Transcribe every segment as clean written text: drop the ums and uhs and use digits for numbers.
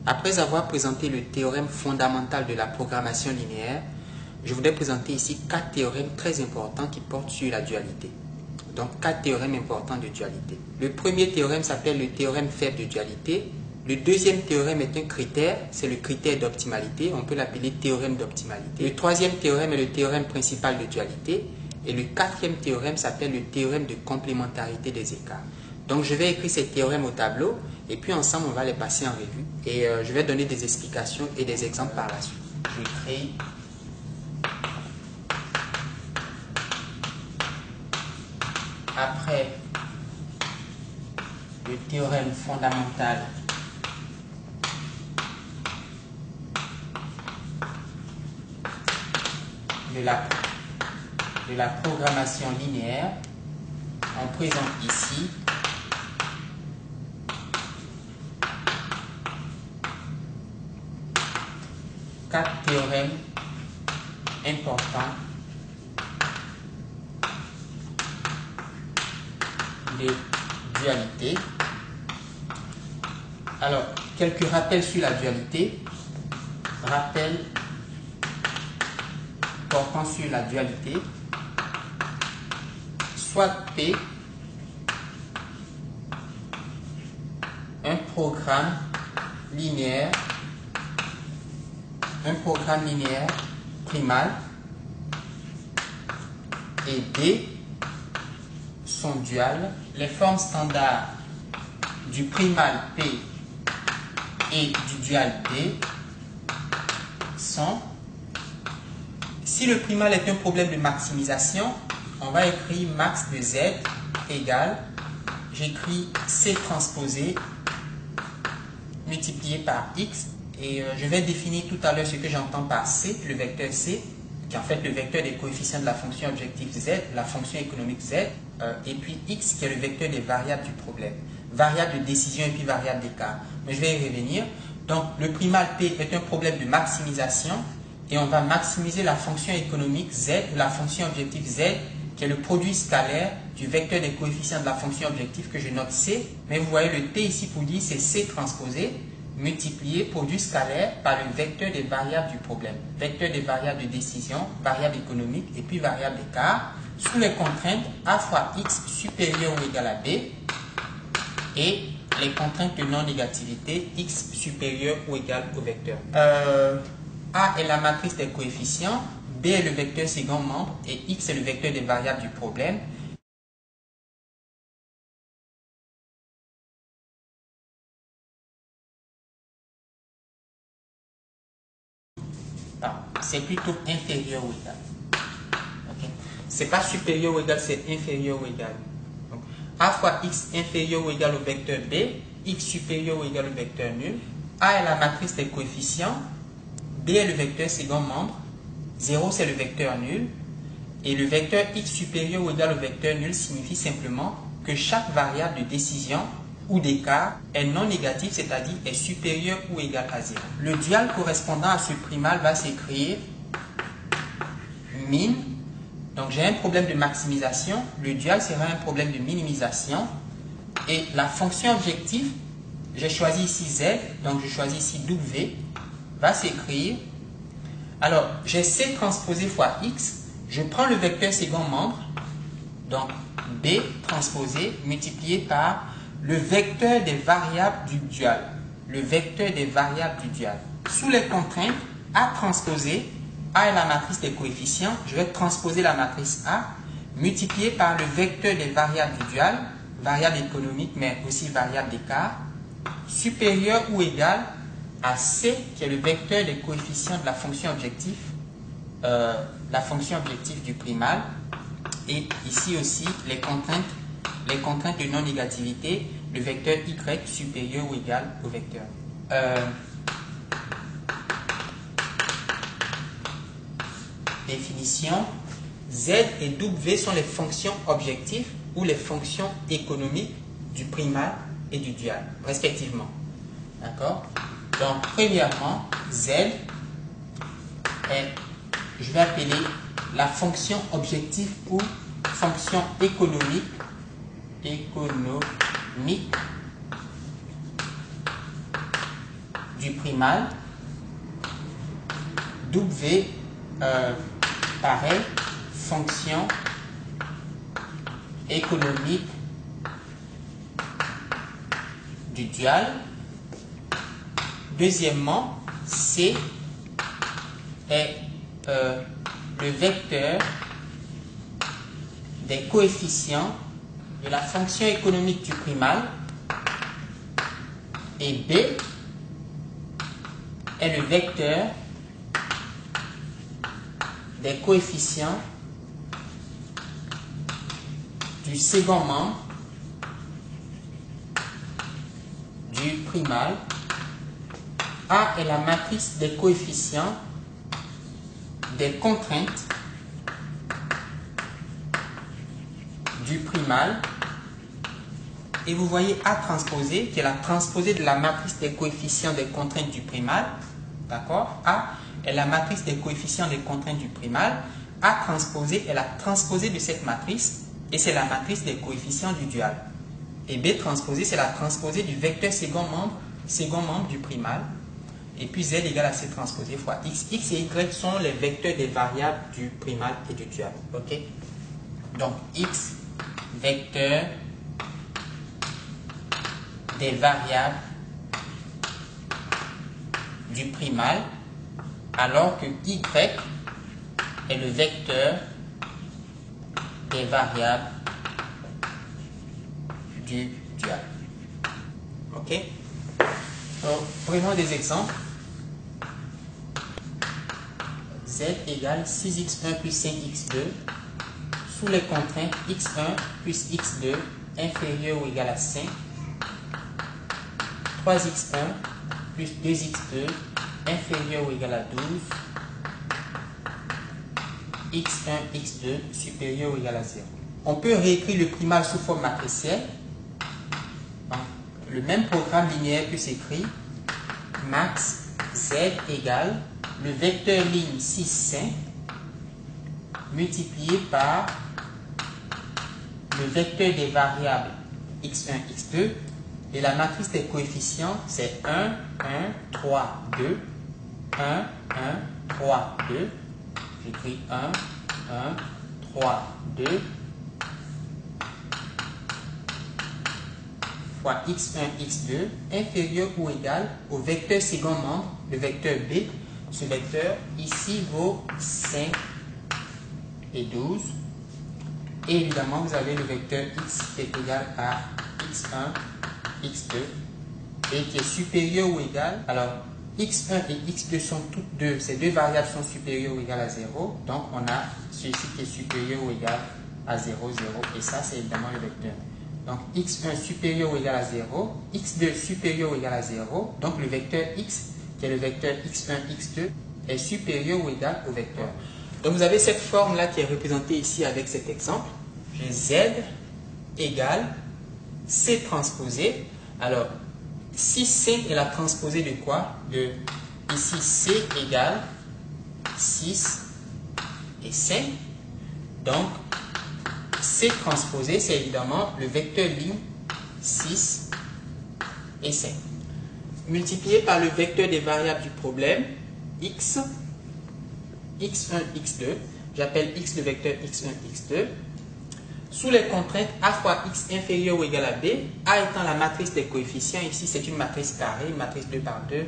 Après avoir présenté le théorème fondamental de la programmation linéaire, je voudrais présenter ici 4 théorèmes très importants qui portent sur la dualité. Donc 4 théorèmes importants de dualité. Le premier théorème s'appelle le théorème faible de dualité. Le deuxième théorème est un critère, c'est le critère d'optimalité, on peut l'appeler théorème d'optimalité. Le troisième théorème est le théorème principal de dualité. Et le quatrième théorème s'appelle le théorème de complémentarité des écarts. Donc je vais écrire ces théorèmes au tableau et puis ensemble on va les passer en revue. Et je vais donner des explications et des exemples par la suite. J'écris après le théorème fondamental de la programmation linéaire, on présente ici quatre théorèmes importants de dualité. Alors, quelques rappels sur la dualité. Rappel portant sur la dualité. Soit P, un programme linéaire primal, et D, son dual. Les formes standards du primal P et du dual D sont: si le primal est un problème de maximisation, on va écrire max de Z égale, j'écris C transposé multiplié par X, et je vais définir tout à l'heure ce que j'entends par C, le vecteur C, qui est en fait le vecteur des coefficients de la fonction objective Z, la fonction économique Z, et puis X qui est le vecteur des variables du problème, variable de décision et puis variable d'écart. Mais je vais y revenir. Donc le primal P est un problème de maximisation, et on va maximiser la fonction économique Z, la fonction objective Z, qui est le produit scalaire du vecteur des coefficients de la fonction objective que je note C. Mais vous voyez le T ici pour dire c'est C transposé multiplié produit scalaire par le vecteur des variables du problème. Vecteur des variables de décision, variable économique et puis variable d'écart, sous les contraintes A fois X supérieur ou égal à B et les contraintes de non-négativité X supérieur ou égal au vecteur. A est la matrice des coefficients, B est le vecteur second membre et X est le vecteur des variables du problème. C'est plutôt inférieur ou égal. Okay. C'est pas supérieur ou égal, c'est inférieur ou égal. Donc, A fois X inférieur ou égal au vecteur B, X supérieur ou égal au vecteur nul. A est la matrice des coefficients, B est le vecteur second membre, 0 c'est le vecteur nul, et le vecteur X supérieur ou égal au vecteur nul signifie simplement que chaque variable de décision ou d'écart est non négatif, c'est-à-dire est supérieur ou égal à 0. Le dual correspondant à ce primal va s'écrire min. Donc j'ai un problème de maximisation, le dual sera un problème de minimisation. Et la fonction objective, j'ai choisi ici Z, donc je choisis ici W, va s'écrire. Alors j'ai C transposé fois X, je prends le vecteur second membre, donc B transposé multiplié par le vecteur des variables du dual. Le vecteur des variables du dual. Sous les contraintes, A transposé, A est la matrice des coefficients, je vais transposer la matrice A, multiplié par le vecteur des variables du dual, variable économique mais aussi variable d'écart, supérieur ou égal à C, qui est le vecteur des coefficients de la fonction objective du primal, et ici aussi les contraintes de non-négativité, le vecteur Y supérieur ou égal au vecteur. Définition: Z et W sont les fonctions objectives ou les fonctions économiques du primal et du dual, respectivement. D'accord? Donc, premièrement, Z est, je vais appeler la fonction objective ou fonction économique du primal, W pareil, fonction économique du dual. Deuxièmement, C est le vecteur des coefficients de la fonction économique du primal, et B est le vecteur des coefficients du second membre du primal. A est la matrice des coefficients des contraintes du primal. Et vous voyez A transposé, qui est la transposée de la matrice des coefficients des contraintes du primal. D'accord? A est la matrice des coefficients des contraintes du primal. A transposé est la transposée de cette matrice, et c'est la matrice des coefficients du dual. Et B transposé, c'est la transposée du vecteur second membre du primal. Et puis Z égale à C transposé fois X. X et Y sont les vecteurs des variables du primal et du dual. Ok? Donc X, vecteur des variables du primal, alors que Y est le vecteur des variables du dual. Ok? Donc, prenons des exemples. Z égale 6x1 plus 5x2 sous les contraintes x1 plus x2 inférieur ou égal à 5, 3x1 plus 2x2 inférieur ou égal à 12, x1, x2 supérieur ou égal à 0. On peut réécrire le primal sous forme matricielle. Le même programme linéaire peut s'écrire max z égale le vecteur ligne 6, 5 multiplié par le vecteur des variables x1, x2, et la matrice des coefficients c'est 1, 1, 3, 2, 1, 1, 3, 2, j'écris 1, 1, 3, 2, fois x1, x2, inférieur ou égal au vecteur second membre, le vecteur B. Ce vecteur ici vaut 5 et 12. Et évidemment, vous avez le vecteur x qui est égal à x1, x2, et qui est supérieur ou égal. Alors, x1 et x2 sont toutes deux, ces deux variables sont supérieures ou égales à 0. Donc, on a celui-ci qui est supérieur ou égal à 0, 0. Et ça, c'est évidemment le vecteur. Donc, x1 supérieur ou égal à 0, x2 supérieur ou égal à 0. Donc, le vecteur x, qui est le vecteur x1, x2, est supérieur ou égal au vecteur. Donc, vous avez cette forme-là qui est représentée ici avec cet exemple. J'ai z égale c transposé. Alors, 6, 5 est la transposée de quoi? De ici, c égale 6 et 5. Donc, C transposé, c'est évidemment le vecteur ligne 6 et 5. Multiplié par le vecteur des variables du problème, x, x1, x2. J'appelle x le vecteur x1, x2. Sous les contraintes a fois x inférieur ou égal à b, a étant la matrice des coefficients, ici c'est une matrice carrée, une matrice 2 par 2,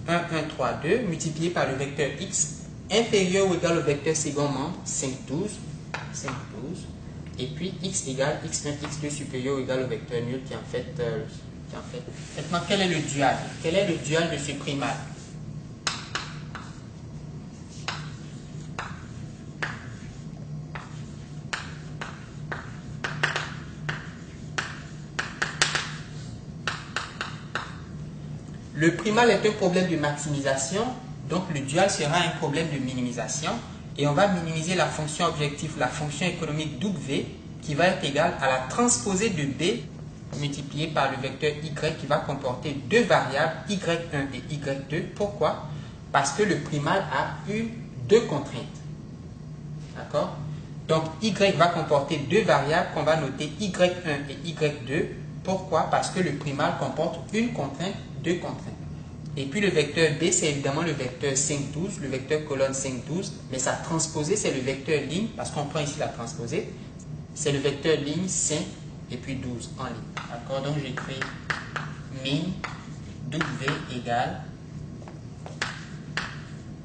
1, 1, 3, 2, multiplié par le vecteur x inférieur ou égal au vecteur second membre, 5, 12, 5, 12. Et puis x égale x1, x2 supérieur ou égal au vecteur nul qui en fait. Maintenant, quel est le dual? Quel est le dual de ce primal? Le primal est un problème de maximisation, donc le dual sera un problème de minimisation. Et on va minimiser la fonction objectif, la fonction économique W, qui va être égale à la transposée de B multiplié par le vecteur Y qui va comporter deux variables, Y1 et Y2. Pourquoi? Parce que le primal a eu deux contraintes. D'accord? Donc Y va comporter deux variables qu'on va noter Y1 et Y2. Pourquoi? Parce que le primal comporte une contrainte, deux contraintes. Et puis le vecteur B, c'est évidemment le vecteur 5, 12, le vecteur colonne 5, 12, mais sa transposée, c'est le vecteur ligne, parce qu'on prend ici la transposée, c'est le vecteur ligne 5 et puis 12 en ligne. D'accord, donc j'écris min W égale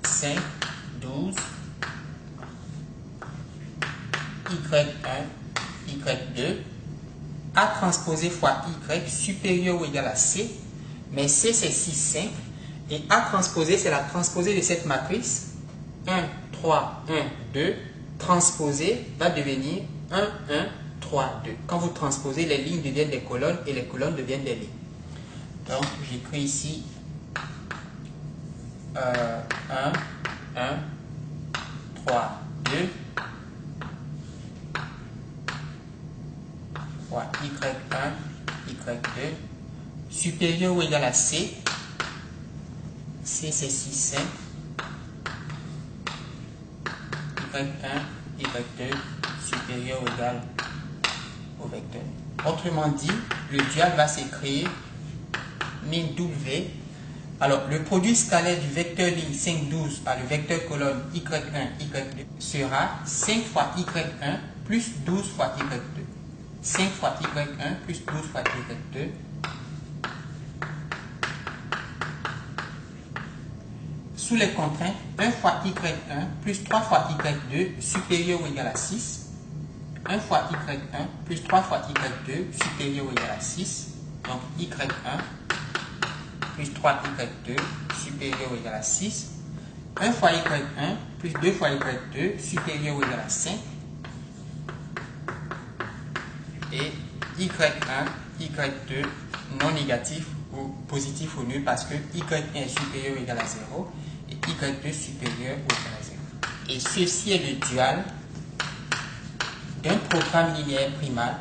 5, 12, Y1, Y2, A transposé fois Y supérieur ou égal à C, mais C c'est 6, 5, et A transposé c'est la transposée de cette matrice, 1, 3, 1, 2, transposé va devenir 1, 1, 3, 2. Quand vous transposez, les lignes deviennent des colonnes et les colonnes deviennent des lignes. Donc j'écris ici 1, 1, 3, 2, fois Y1, Y2, supérieur ou égal à C, C c'est 6, 5, Y1, Y2, supérieur ou égal au vecteur. Autrement dit, le dual va s'écrire min W. Alors, le produit scalaire du vecteur ligne 5, 12 par le vecteur colonne Y1, Y2 sera 5 fois Y1 plus 12 fois Y2. 5 fois Y1 plus 12 fois Y2. Sous les contraintes, 1 fois Y1 plus 3 fois Y2 supérieur ou égal à 6. 1 fois Y1 plus 3 fois Y2 supérieur ou égal à 6. Donc Y1 plus 3 Y2 supérieur ou égal à 6. 1 fois Y1 plus 2 fois Y2 supérieur ou égal à 5. Et Y1, Y2 non négatif ou positif ou nul parce que Y1 est supérieur ou égal à 0 et Y2 supérieur ou égal à 0. Et ceci est le dual d'un programme linéaire primal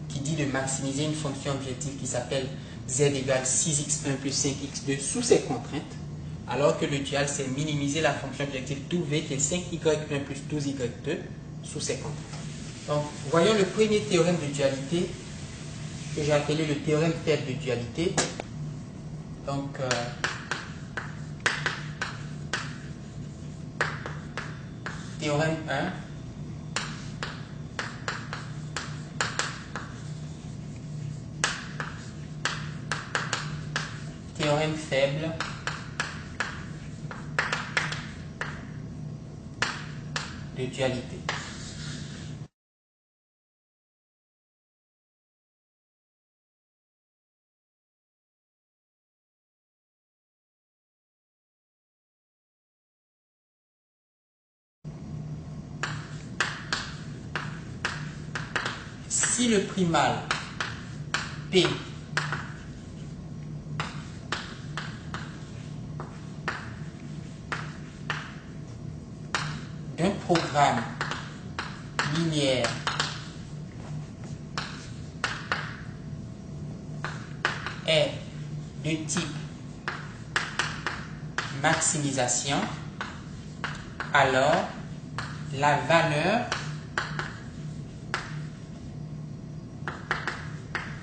qui dit de maximiser une fonction objective qui s'appelle z égale 6x1 plus 5x2 sous ces contraintes, alors que le dual c'est minimiser la fonction objective W qui est 5y1 plus 12y2 sous ces contraintes. Donc, voyons le premier théorème de dualité que j'ai appelé le théorème faible de dualité. Donc, théorème 1. Théorème faible de dualité. Si le primal P d'un programme linéaire est de type maximisation, alors la valeur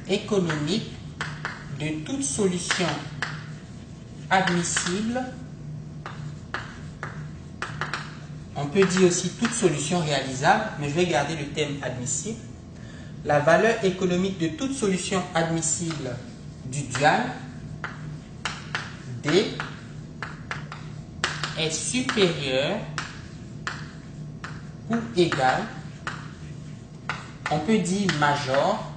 économique de toute solution admissible, on peut dire aussi toute solution réalisable, mais je vais garder le terme admissible. La valeur économique de toute solution admissible du dual D est supérieure ou égale, on peut dire major